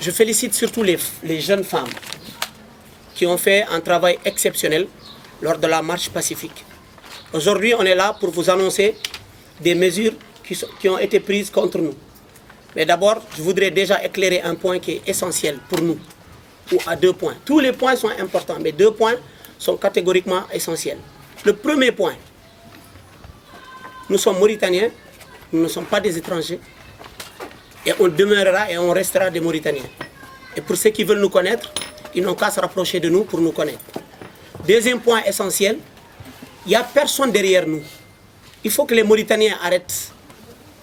je félicite surtout les jeunes femmes qui ont fait un travail exceptionnel lors de la marche pacifique. Aujourd'hui, on est là pour vous annoncer des mesures qui ont été prises contre nous. Mais d'abord, je voudrais déjà éclairer un point qui est essentiel pour nous, ou à 2 points. Tous les points sont importants, mais 2 points sont catégoriquement essentiels. Le premier point, nous sommes Mauritaniens, nous ne sommes pas des étrangers, et on demeurera et on restera des Mauritaniens. Et pour ceux qui veulent nous connaître, ils n'ont qu'à se rapprocher de nous pour nous connaître. Deuxième point essentiel, il n'y a personne derrière nous. Il faut que les Mauritaniens arrêtent.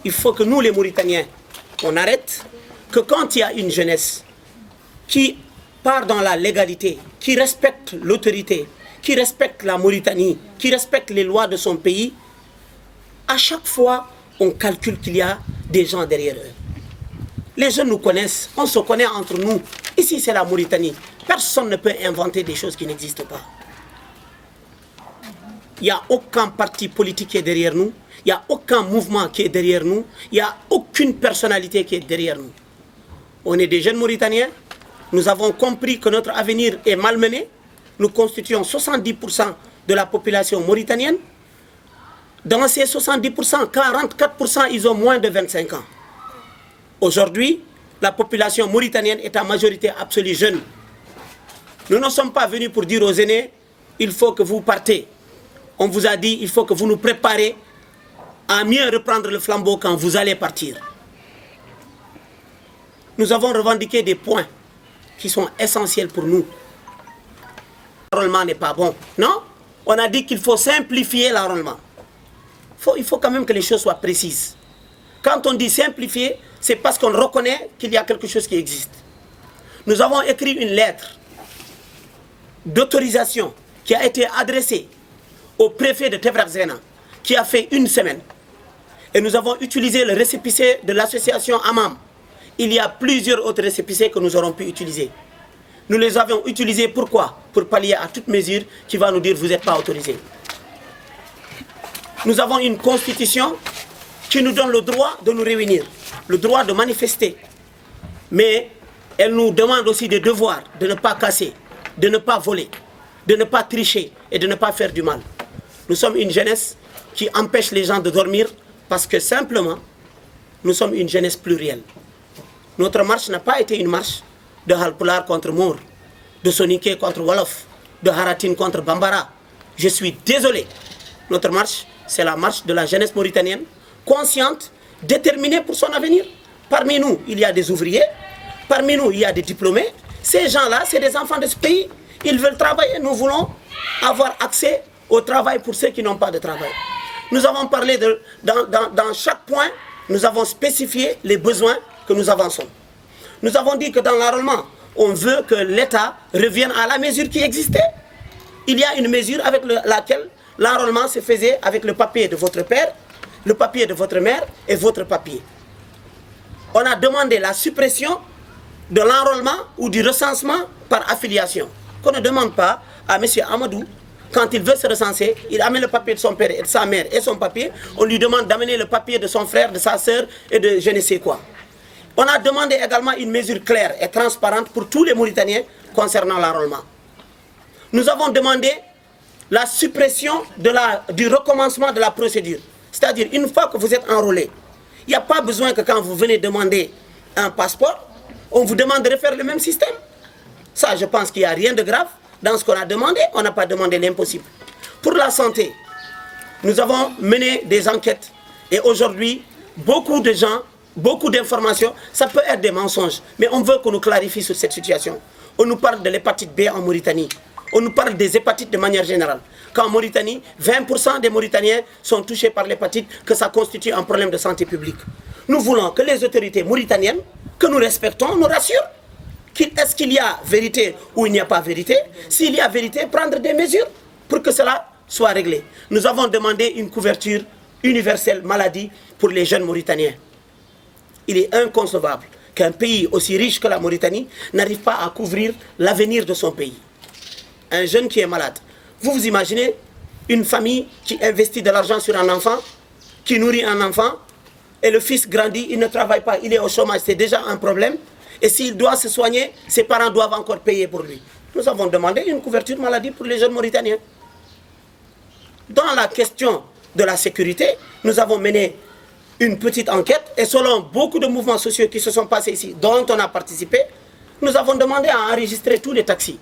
Il faut que nous, les Mauritaniens, on arrête que quand il y a une jeunesse qui part dans la légalité, qui respecte l'autorité, qui respecte la Mauritanie, qui respecte les lois de son pays, à chaque fois, on calcule qu'il y a des gens derrière eux. Les jeunes nous connaissent, on se connaît entre nous. Ici, c'est la Mauritanie. Personne ne peut inventer des choses qui n'existent pas. Il n'y a aucun parti politique qui est derrière nous. Il n'y a aucun mouvement qui est derrière nous. Il n'y a aucune personnalité qui est derrière nous. On est des jeunes Mauritaniens. Nous avons compris que notre avenir est malmené. Nous constituons 70% de la population mauritanienne. Dans ces 70%, 44%, ils ont moins de 25 ans. Aujourd'hui, la population mauritanienne est en majorité absolue jeune. Nous ne sommes pas venus pour dire aux aînés, il faut que vous partez. On vous a dit, il faut que vous nous préparez à mieux reprendre le flambeau quand vous allez partir. Nous avons revendiqué des points qui sont essentiels pour nous. L'enrôlement n'est pas bon. Non, on a dit qu'il faut simplifier l'enrôlement. Il faut quand même que les choses soient précises. Quand on dit simplifier, c'est parce qu'on reconnaît qu'il y a quelque chose qui existe. Nous avons écrit une lettre d'autorisation qui a été adressée au préfet de Tebrakzena, qui a fait 1 semaine. Et nous avons utilisé le récépissé de l'association Amam. Il y a plusieurs autres récépissés que nous aurons pu utiliser. Nous les avons utilisés pourquoi? Pour pallier à toute mesure qui va nous dire vous n'êtes pas autorisés. Nous avons une constitution qui nous donne le droit de nous réunir, le droit de manifester. Mais elle nous demande aussi des devoirs, de ne pas casser, de ne pas voler, de ne pas tricher et de ne pas faire du mal. Nous sommes une jeunesse qui empêche les gens de dormir parce que simplement, nous sommes une jeunesse plurielle. Notre marche n'a pas été une marche de Halpulaar contre Moor, de Soninké contre Wolof, de Haratin contre Bambara. Je suis désolé. Notre marche, c'est la marche de la jeunesse mauritanienne, consciente, déterminée pour son avenir. Parmi nous, il y a des ouvriers, parmi nous, il y a des diplômés. Ces gens-là, c'est des enfants de ce pays. Ils veulent travailler. Nous voulons avoir accès au travail pour ceux qui n'ont pas de travail. Nous avons parlé dans chaque point, nous avons spécifié les besoins que nous avançons. Nous avons dit que dans l'enrôlement, on veut que l'État revienne à la mesure qui existait. Il y a une mesure avec laquelle l'enrôlement se faisait avec le papier de votre père, le papier de votre mère et votre papier. On a demandé la suppression de l'enrôlement ou du recensement par affiliation. Qu'on ne demande pas à M. Amadou, quand il veut se recenser, il amène le papier de son père et de sa mère et son papier. On lui demande d'amener le papier de son frère, de sa sœur et de je ne sais quoi. On a demandé également une mesure claire et transparente pour tous les Mauritaniens concernant l'enrôlement. Nous avons demandé la suppression du recommencement de la procédure. C'est-à-dire, une fois que vous êtes enrôlé, il n'y a pas besoin que quand vous venez demander un passeport, on vous demande de refaire le même système. Ça, je pense qu'il n'y a rien de grave dans ce qu'on a demandé. On n'a pas demandé l'impossible. Pour la santé, nous avons mené des enquêtes. Et aujourd'hui, beaucoup de gens, beaucoup d'informations, ça peut être des mensonges. Mais on veut qu'on nous clarifie sur cette situation. On nous parle de l'hépatite B en Mauritanie. On nous parle des hépatites de manière générale. Qu'en Mauritanie, 20% des Mauritaniens sont touchés par l'hépatite, que ça constitue un problème de santé publique. Nous voulons que les autorités mauritaniennes, que nous respectons, nous rassurent. Est-ce qu'il y a vérité ou il n'y a pas vérité? S'il y a vérité, prendre des mesures pour que cela soit réglé. Nous avons demandé une couverture universelle maladie pour les jeunes Mauritaniens. Il est inconcevable qu'un pays aussi riche que la Mauritanie n'arrive pas à couvrir l'avenir de son pays. Un jeune qui est malade. Vous vous imaginez une famille qui investit de l'argent sur un enfant, qui nourrit un enfant, et le fils grandit, il ne travaille pas, il est au chômage, c'est déjà un problème. Et s'il doit se soigner, ses parents doivent encore payer pour lui. Nous avons demandé une couverture maladie pour les jeunes Mauritaniens. Dans la question de la sécurité, nous avons mené une petite enquête et selon beaucoup de mouvements sociaux qui se sont passés ici, dont on a participé, nous avons demandé à enregistrer tous les taxis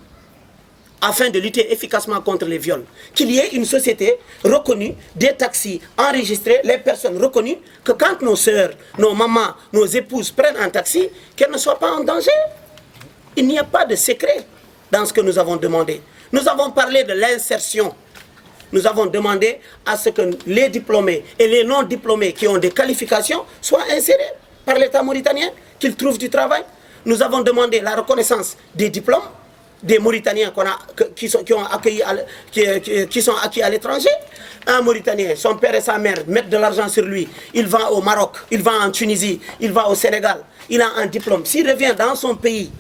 afin de lutter efficacement contre les viols. Qu'il y ait une société reconnue, des taxis enregistrés, les personnes reconnues, que quand nos sœurs, nos mamans, nos épouses prennent un taxi, qu'elles ne soient pas en danger. Il n'y a pas de secret dans ce que nous avons demandé. Nous avons parlé de l'insertion. Nous avons demandé à ce que les diplômés et les non-diplômés qui ont des qualifications soient insérés par l'État mauritanien, qu'ils trouvent du travail. Nous avons demandé la reconnaissance des diplômes des Mauritaniens qui sont acquis à l'étranger. Un Mauritanien, son père et sa mère mettent de l'argent sur lui. Il va au Maroc, il va en Tunisie, il va au Sénégal. Il a un diplôme. S'il revient dans son pays,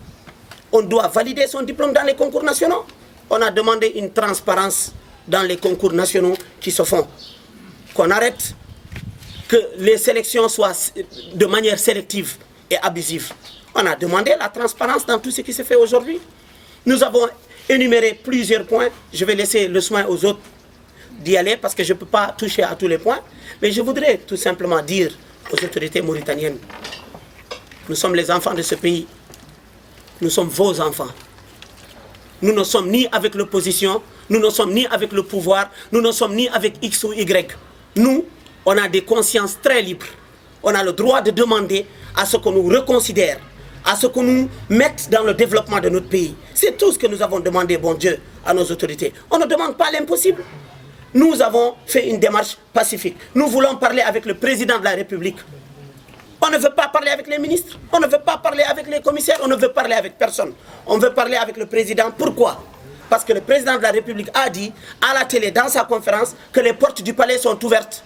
on doit valider son diplôme dans les concours nationaux. On a demandé une transparence dans les concours nationaux qui se font. Qu'on arrête que les sélections soient de manière sélective et abusive. On a demandé la transparence dans tout ce qui se fait aujourd'hui. Nous avons énuméré plusieurs points. Je vais laisser le soin aux autres d'y aller parce que je ne peux pas toucher à tous les points. Mais je voudrais tout simplement dire aux autorités mauritaniennes, nous sommes les enfants de ce pays. Nous sommes vos enfants. Nous ne sommes ni avec l'opposition, nous ne sommes ni avec le pouvoir, nous ne sommes ni avec X ou Y. Nous, on a des consciences très libres. On a le droit de demander à ce qu'on nous reconsidère, à ce qu'on nous mette dans le développement de notre pays. C'est tout ce que nous avons demandé, bon Dieu, à nos autorités. On ne demande pas l'impossible. Nous avons fait une démarche pacifique. Nous voulons parler avec le président de la République. On ne veut pas parler avec les ministres, on ne veut pas parler avec les commissaires, on ne veut parler avec personne. On veut parler avec le président. Pourquoi? Parce que le président de la République a dit à la télé, dans sa conférence, que les portes du palais sont ouvertes.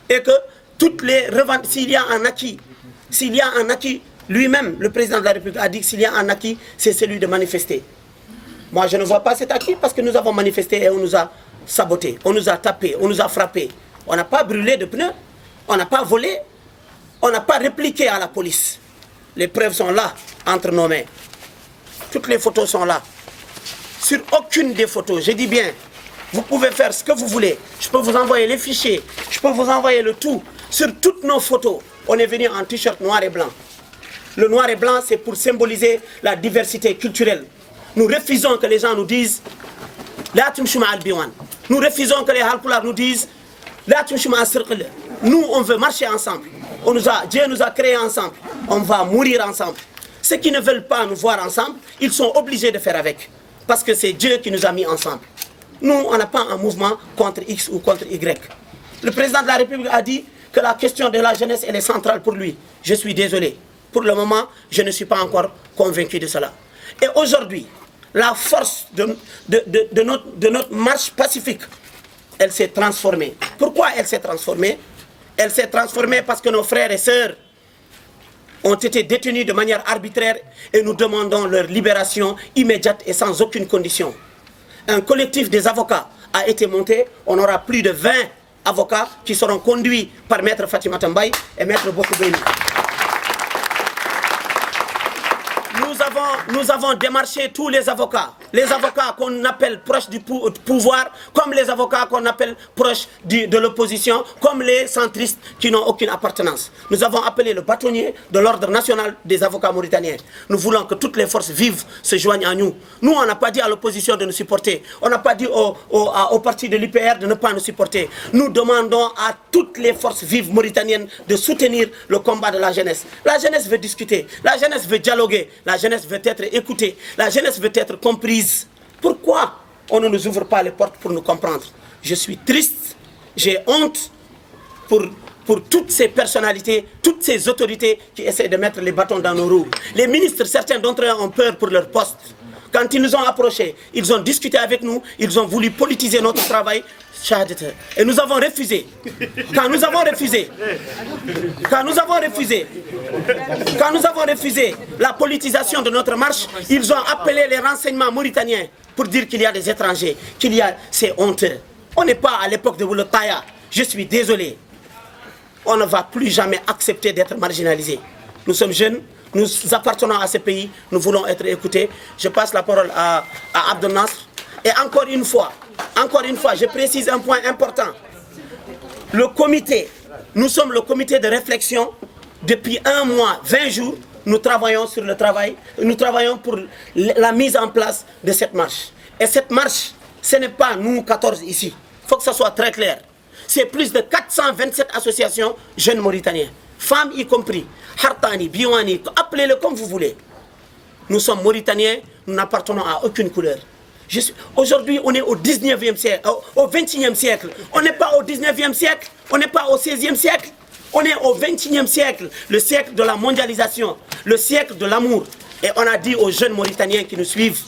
Et que toutes les revendications, s'il y a un acquis, lui-même, le président de la République a dit que s'il y a un acquis, c'est celui de manifester. Moi, je ne vois pas cet acquis parce que nous avons manifesté et on nous a saboté, on nous a tapé, on nous a frappé. On n'a pas brûlé de pneus, on n'a pas volé, on n'a pas répliqué à la police. Les preuves sont là, entre nos mains. Toutes les photos sont là. Sur aucune des photos, je dis bien, vous pouvez faire ce que vous voulez. Je peux vous envoyer les fichiers, je peux vous envoyer le tout. Sur toutes nos photos, on est venu en t-shirt noir et blanc. Le noir et blanc, c'est pour symboliser la diversité culturelle. Nous refusons que les gens nous disent « La tumshuma al-biwan ». Nous refusons que les Halpulaar nous disent « La tumshuma al-sirqil ». Nous, on veut marcher ensemble. Dieu nous a créés ensemble. On va mourir ensemble. Ceux qui ne veulent pas nous voir ensemble, ils sont obligés de faire avec. Parce que c'est Dieu qui nous a mis ensemble. Nous, on n'a pas un mouvement contre X ou contre Y. Le président de la République a dit que la question de la jeunesse, elle est centrale pour lui. Je suis désolé. Pour le moment, je ne suis pas encore convaincu de cela. Et aujourd'hui, la force de notre marche pacifique, elle s'est transformée. Pourquoi elle s'est transformée? Elle s'est transformée parce que nos frères et sœurs ont été détenus de manière arbitraire et nous demandons leur libération immédiate et sans aucune condition. Un collectif des avocats a été monté. On aura plus de 20 avocats qui seront conduits par Maître Fatimata Mbaye et Maître Boku Beni. Nous avons démarché tous les avocats qu'on appelle proches du pouvoir, comme les avocats qu'on appelle proches de l'opposition, comme les centristes qui n'ont aucune appartenance. Nous avons appelé le bâtonnier de l'ordre national des avocats mauritaniens. Nous voulons que toutes les forces vives se joignent à nous. Nous, on n'a pas dit à l'opposition de nous supporter. On n'a pas dit au parti de l'UPR de ne pas nous supporter. Nous demandons à toutes les forces vives mauritaniennes de soutenir le combat de la jeunesse. La jeunesse veut discuter, la jeunesse veut dialoguer, la jeunesse veut être écoutée, la jeunesse veut être comprise. Pourquoi on ne nous ouvre pas les portes pour nous comprendre? Je suis triste, j'ai honte pour toutes ces personnalités, toutes ces autorités qui essaient de mettre les bâtons dans nos roues. Les ministres, certains d'entre eux ont peur pour leur poste. Quand ils nous ont approchés, ils ont discuté avec nous, ils ont voulu politiser notre travail. Et nous avons refusé. Quand nous avons refusé la politisation de notre marche, ils ont appelé les renseignements mauritaniens pour dire qu'il y a des étrangers, c'est honteux. On n'est pas à l'époque de Boulotaya. Je suis désolé. On ne va plus jamais accepter d'être marginalisé. Nous sommes jeunes, Nous appartenons à ce pays, nous voulons être écoutés. Je passe la parole à Abdel Nasr. Et encore une fois, je précise un point important. Le comité, nous sommes le comité de réflexion. Depuis 1 mois, 20 jours, nous travaillons sur le travail. Nous travaillons pour la mise en place de cette marche. Et cette marche, ce n'est pas nous 14 ici. Il faut que ça soit très clair. C'est plus de 427 associations jeunes Mauritaniens, femmes y compris, Hartani, Biwani, appelez-le comme vous voulez. Nous sommes Mauritaniens, nous n'appartenons à aucune couleur. Aujourd'hui, on est au 19e siècle, au 21e siècle. On n'est pas au 19e siècle, on n'est pas au 16e siècle. On est au 21e siècle, le siècle de la mondialisation, le siècle de l'amour. Et on a dit aux jeunes Mauritaniens qui nous suivent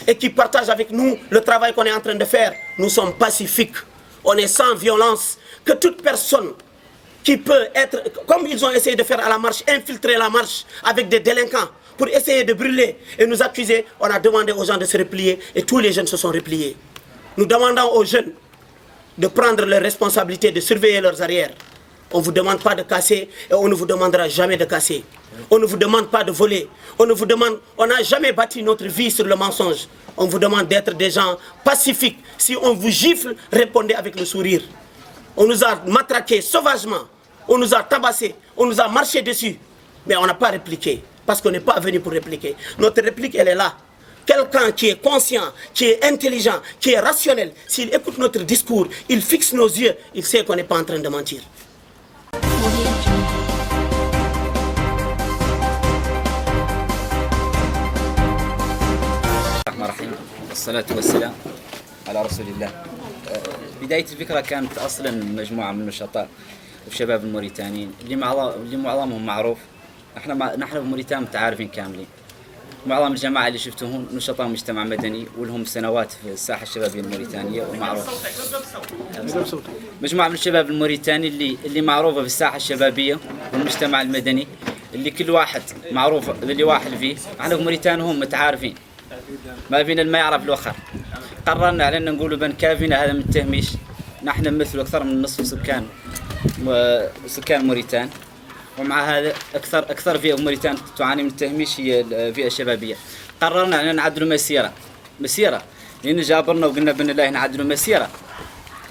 et qui partagent avec nous le travail qu'on est en train de faire, nous sommes pacifiques. On est sans violence, que toute personne qui peut être, comme ils ont essayé de faire à la marche, infiltrer la marche avec des délinquants pour essayer de brûler et nous accuser, on a demandé aux gens de se replier et tous les jeunes se sont repliés. Nous demandons aux jeunes de prendre leurs responsabilités, de surveiller leurs arrières. On ne vous demande pas de casser et on ne vous demandera jamais de casser. On ne vous demande pas de voler. On n'a jamais bâti notre vie sur le mensonge. On vous demande d'être des gens pacifiques. Si on vous gifle, répondez avec le sourire. On nous a matraqués sauvagement. On nous a tabassés. On nous a marché dessus. Mais on n'a pas répliqué. Parce qu'on n'est pas venu pour répliquer. Notre réplique, elle est là. Quelqu'un qui est conscient, qui est intelligent, qui est rationnel, s'il écoute notre discours, il fixe nos yeux, il sait qu'on n'est pas en train de mentir. والصلاة والسلام على رسول الله. بداية الفكرة كانت أصلا مجموعة من النشطاء والشباب الموريتانيين اللي معظمهم معروف. نحن في موريتانيا متعارفين كاملين. معظم الجماعة اللي شفتهم نشطاء مجتمع مدني ولهم سنوات في الساحة الشبابية الموريتانية ومعروف. مجموعة من الشباب الموريتاني اللي معروفة في الساحة الشبابية والمجتمع المدني اللي كل واحد معروف اللي واحد فيه. احنا في موريتانيا هم متعارفين. ما فينا ما يعرف الآخر. قررنا على أن نقول بن كافينا هذا من التهميش. نحن نمثل أكثر من نصف سكان موريتان. ومع هذا أكثر فئة موريتان تعاني من التهميش هي الفئة الشبابية. قررنا أن نعدلوا مسيرة لأن جابرنا وقلنا بأن الله نعدلوا مسيرة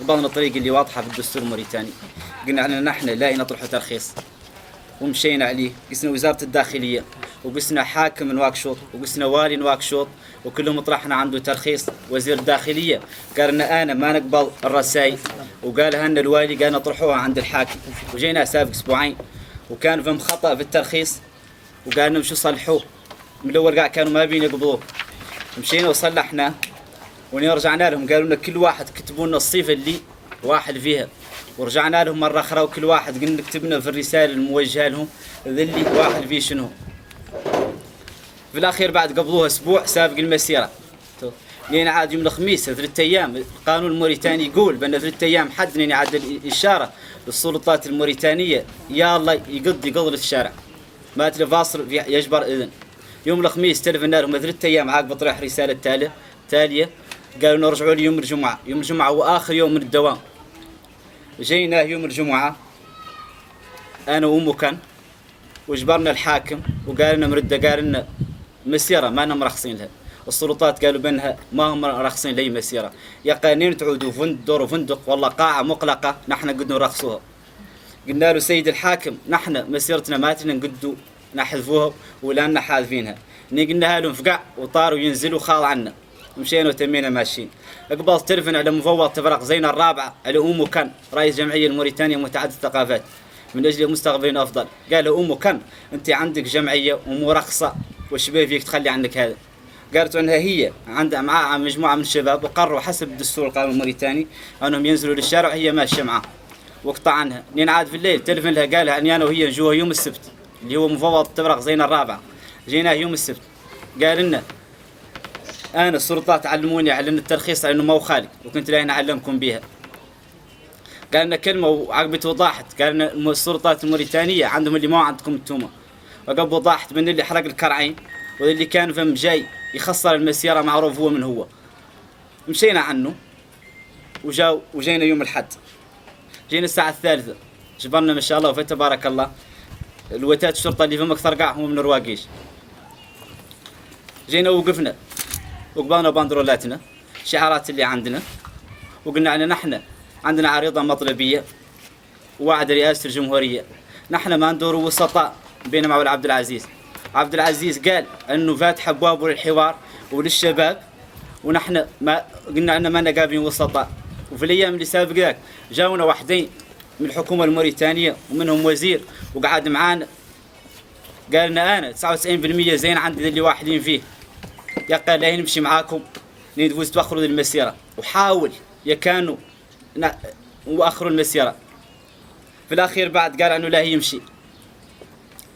وبضنا الطريق اللي واضحة في الدستور الموريتاني. قلنا أن نحن لا نطرح ترخيص ومشينا عليه. قسنا وزارة الداخلية وقسنا حاكم نواكشوط وقسنا والي نواكشوط وكلهم طرحنا عنده ترخيص. وزير الداخلية قال لنا أنا ما نقبل الرسائل وقالها لنا الوالي قال نطرحوها عند الحاكم. وجينا سابق أسبوعين وكان فيهم خطأ في الترخيص وقال لهم شو صلحوه. من الأول قاعد كانوا ما بين يقبلوه. مشينا وصلحنا ورجعنا لهم قالوا لنا كل واحد كتبوا لنا الصفة اللي واحد فيها. ورجعنا لهم مرة أخرى وكل واحد قلنا كتبنا في الرسالة الموجهة لهم ذلي واحد فيه شنو. في الأخير بعد قبلوها أسبوع سابق المسيرة لين عاد يوم الخميس 3 أيام. القانون الموريتاني يقول بأن 3 أيام حد لين عاد الإشارة للسلطات الموريتانية يا الله يقضي الشارع ما تلفاصل يجبر إذن. يوم الخميس تلفنا لهم 3 أيام عقب طرح رسالة تالية قالوا نرجعوا لي يوم الجمعة وآخر يوم من الدوام. جينا يوم الجمعة أنا وأمك وجبرنا الحاكم وقال لنا مرده قال لنا مسيرة ما لنا مرخصين لها. السلطات قالوا بأنها ما هم مرخصين لأي مسيرة. يا قانين تعودوا فندق والله قاعة مغلقة نحن قد نرخصوها. قلنا له سيد الحاكم نحن مسيرتنا ماتنا قد نحذفوها ولا لنا حاذفينها. قلنا لهم فقع وطاروا ينزلوا خاض عنا. مشينا وتمينا ماشيين. اقبل تلفن على مفوض تفرق زين الرابعة على أمه كان رئيس جمعية الموريتانية متعدد الثقافات من أجل مستقبلين أفضل. قال أمه كان أنت عندك جمعية ومرخصة وشبيه فيك تخلي عنك هذا. قالت عنها هي عندها معها مجموعة من الشباب وقرروا حسب الدستور القانون الموريتاني أنهم ينزلوا للشارع وهي ماشية معاه وقطع عنها. لين عاد في الليل تلفن لها قالها أني أنا وهي نجوها يوم السبت اللي هو مفوض تفرق زين الرابعة. جيناه يوم السبت قال لنا أنا السلطات علموني على أن الترخيص لأنه ما هو خالق وكنت لا أعلمكم بها. قال لنا كلمة وعقبت وضاحت قال لنا السلطات الموريتانية عندهم اللي ما عندكم انتم. وقبل وضاحت من اللي حرق الكرعين واللي كان فم جاي يخسر المسيرة معروف هو من هو. مشينا عنه وجينا يوم الحد. جينا الساعة 3 جبرنا ما شاء الله فتبارك الله الوتات الشرطه اللي فيهم اكثر كاع هم من رواقيش. جينا وقفنا وقبلنا باندرولاتنا شعارات اللي عندنا وقلنا ان نحن عندنا عريضه مطلبيه ووعد رئاسه الجمهوريه، نحن ما ندور وسطاء بينما وبين عبد العزيز. عبد العزيز قال انه فاتح ابوابه للحوار وللشباب، ونحن ما قلنا ان ما لنا قابلين وسطاء. وفي الايام اللي سابق ذاك جاونا واحدين من الحكومه الموريتانيه ومنهم وزير وقعد معانا قال لنا انا 99% زين عندي اللي واحدين فيه، يا قال لا نمشي معاكم ندوز تاخروا المسيره، وحاول يا كانوا واخروا المسيره. في الاخير بعد قال انه لا يمشي.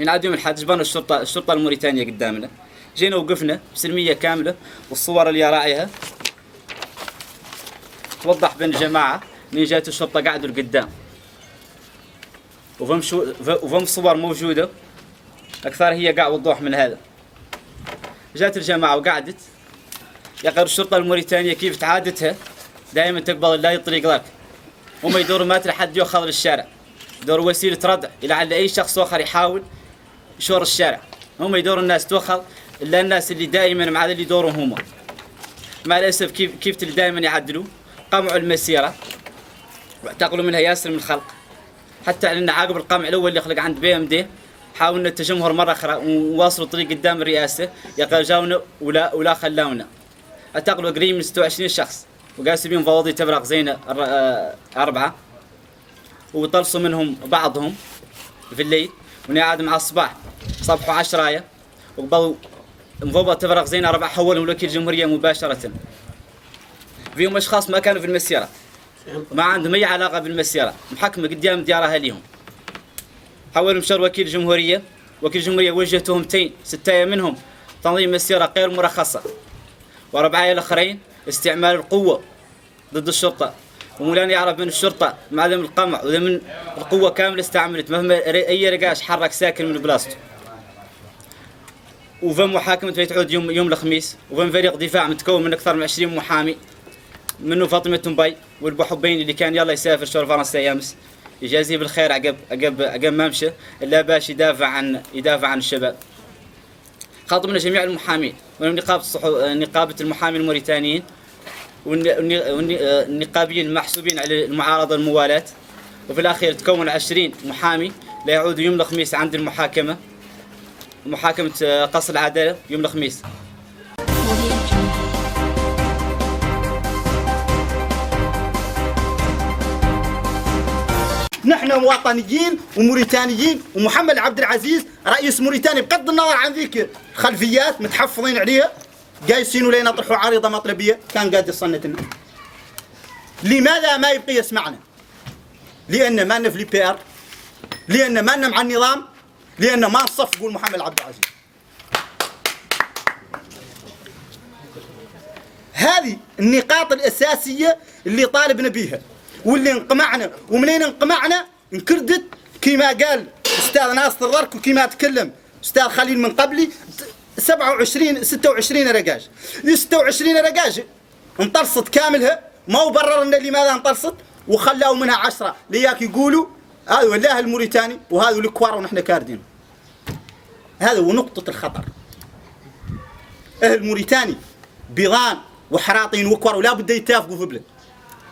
ينعاد يوم الحد جبنا الشرطه الموريتانيه قدامنا، جينا وقفنا بسلميه كامله والصور اللي راعيها توضح بين الجماعه ان جات الشرطه قعدوا لقدام وفم صور موجوده اكثر هي قاع وضوح من هذا. جات الجماعه وقعدت يقر الشرطه الموريتانيه كيف تعادتها دائما تقبل لا طريق ذاك، وما يدوروا مات لحد ياخذ للشارع، يدور وسيله ردع لعل اي شخص اخر يحاول يشور الشارع، هم يدوروا الناس تؤخذ الا الناس اللي دائما مع اللي يدوروا هم. مع الاسف كيف اللي دائما يعدلوا قمعوا المسيره واعتقلوا منها ياسر من الخلق، حتى ان عقب القمع الاول اللي خلق عند بي ام دي حاولنا التجمهر مره اخرى وواصلوا الطريق قدام الرئاسه، يقال جاونا ولا خلاونا. اعتقلوا قريب من 26 شخص وقاسوا بهم فواضي تبرق زينه 4 وطلصوا منهم بعضهم في الليل ونعاد مع الصباح صبحوا 10 وقبلوا مفوضة تبرق زينه 4 حولهم لوكيل الجمهوريه مباشره. فيهم اشخاص ما كانوا في المسيره ما عندهم اي علاقه بالمسيره، محكمه قدام ديارها ليهم. حولوا مشار وكيل الجمهوريه، وكيل الجمهوريه وجه تهمتين 6 منهم تنظيم مسيره غير مرخصه، و4 الاخرين استعمال القوه ضد الشرطه. ومولانا يعرف من الشرطه مع ذم القمع وذم القوه كامله استعملت مهما اي رقاش حرك ساكن من بلاصته. وفم محاكمه تعود يوم الخميس، وفم فريق دفاع متكون من اكثر من 20 محامي منه فاطمه تنباي والبحبين اللي كان يلا يسافر شهر فرنسا يامس يجازيه بالخير عقب ما مشى الا باش يدافع عن الشباب. خاطبنا جميع المحامين ونقابه المحامين الموريتانيين والنقابيين المحسوبين على المعارضه الموالاه. وفي الاخير تكون 20 محامي لا يعودوا يوم الخميس عند محاكمه قصر العداله يوم الخميس. نحن وطنيين وموريتانيين، ومحمد عبد العزيز رئيس موريتانيا بغض النظر عن ذيك الخلفيات متحفظين عليها قايسين ولينا طرحوا عريضه مطلبيه كان قاعد يصنت لنا. لماذا ما يبقي يسمعنا؟ لان ما لنا في البي ار، لان ما لنا مع النظام، لان ما نصفقوا محمد عبد العزيز. هذه النقاط الاساسيه اللي طالبنا بيها واللي انقمعنا، ومنين انقمعنا انكردت كما قال استاذ ناصر الضرك وكما تكلم استاذ خليل من قبلي 26 رقاش. 26 رقاش انطلصت كاملها، ما وبرر لنا لماذا انطلصت، وخلاوا منها 10 لياك يقولوا هذا والله الموريتاني وهذا الكوار ونحن كاردين. هذا هو نقطة الخطر. الموريتاني بيضان وحراطين وكوار ولا بد يتفقوا في بلد،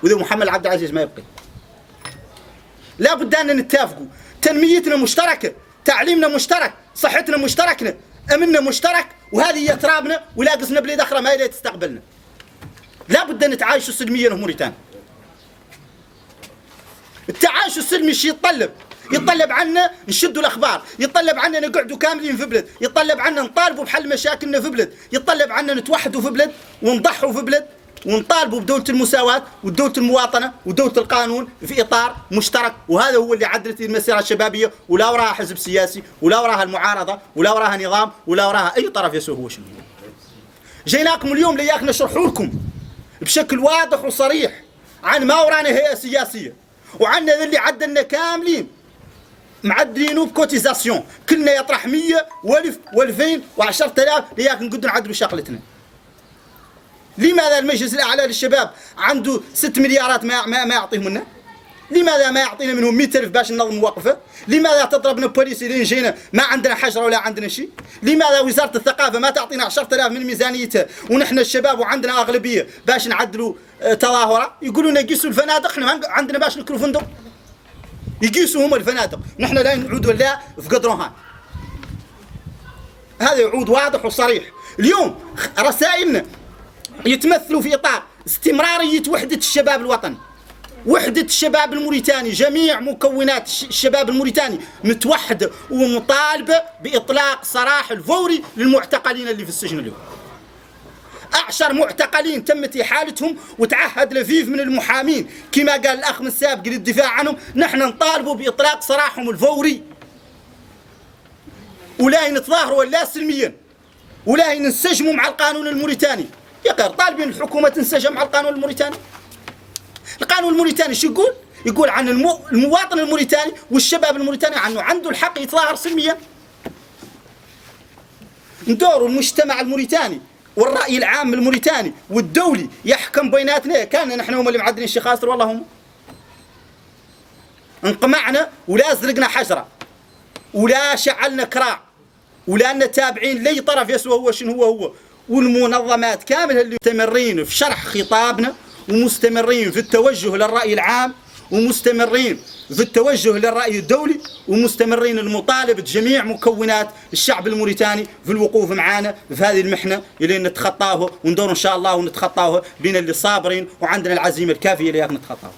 وذو محمد عبد العزيز ما يبقي. لا بد أن نتفقوا، تنميتنا مشتركة، تعليمنا مشترك، صحتنا مشتركنا، أمننا مشترك، وهذه هي ترابنا ولا قسنا بلاد أخرى ما هي تستقبلنا. لا بد أن نتعايشوا سلميا في موريتانيا. التعايش السلمي شيء يتطلب عنا نشدوا الاخبار، يتطلب عنا نقعدوا كاملين في بلد، يتطلب عنا نطالبوا بحل مشاكلنا في بلد، يتطلب عنا نتوحدوا في بلد ونضحوا في بلد ونطالبوا بدولة المساواة ودولة المواطنة ودولة القانون في اطار مشترك. وهذا هو اللي عدلت المسيرة الشبابية، ولا وراها حزب سياسي ولا وراها المعارضة ولا وراها نظام ولا وراها اي طرف يسوي هو شنو. جيناكم اليوم لياك نشرحوا لكم بشكل واضح وصريح عن ما ورانا هيئة سياسية، وعندنا اللي عدلنا كاملين معدلينه بكوتيزاسيون، كلنا يطرح 100 و1000 و2000 و10000 لياك نقدر نعدلوا شغلتنا. لماذا المجلس الاعلى للشباب عنده 6 مليارات ما يعطيه منه؟ لماذا ما يعطينا منهم 100,000 باش ننظم وقفه؟ لماذا تضربنا بوليس اللي جينا ما عندنا حجره ولا عندنا شيء؟ لماذا وزاره الثقافه ما تعطينا 10,000 من ميزانيتها ونحن الشباب وعندنا اغلبيه باش نعدلوا تظاهره؟ يقولوا لنا قيسوا الفنادق، احنا عندنا باش نكروا فندق. يقيسوا هم الفنادق، نحن لا نعود ولا في قدرها. هذا يعود واضح وصريح. اليوم رسائلنا يتمثلوا في اطار استمراريه وحده الشباب الوطني، وحدة الشباب الموريتاني، جميع مكونات الشباب الموريتاني متوحدة ومطالبة بإطلاق سراح الفوري للمعتقلين اللي في السجن اليوم. 10 معتقلين تمت إحالتهم وتعهد لفيف من المحامين كما قال الأخ من السابق للدفاع عنهم، نحن نطالبوا بإطلاق سراحهم الفوري، ولا نتظاهروا ولا سلميا، ولا ننسجموا مع القانون الموريتاني. يا غير طالبين الحكومة تنسجم مع القانون الموريتاني. القانون الموريتاني شو يقول؟ يقول عن المواطن الموريتاني والشباب الموريتاني عنه عنده الحق يتظاهر سلميا. ندور المجتمع الموريتاني والرأي العام الموريتاني والدولي يحكم بيناتنا. كان نحن هم اللي معدلين الشيخ خاسر، والله هم انقمعنا ولا زرقنا حجرة ولا شعلنا كراع ولا أن تابعين لي طرف يسوى هو شنو هو. والمنظمات كاملة اللي مستمرين في شرح خطابنا ومستمرين في التوجه للرأي العام ومستمرين في التوجه للرأي الدولي ومستمرين المطالبة جميع مكونات الشعب الموريتاني في الوقوف معنا في هذه المحنة اللي نتخطاها وندور إن شاء الله ونتخطاها بين اللي صابرين وعندنا العزيمة الكافية اللي نتخطاها.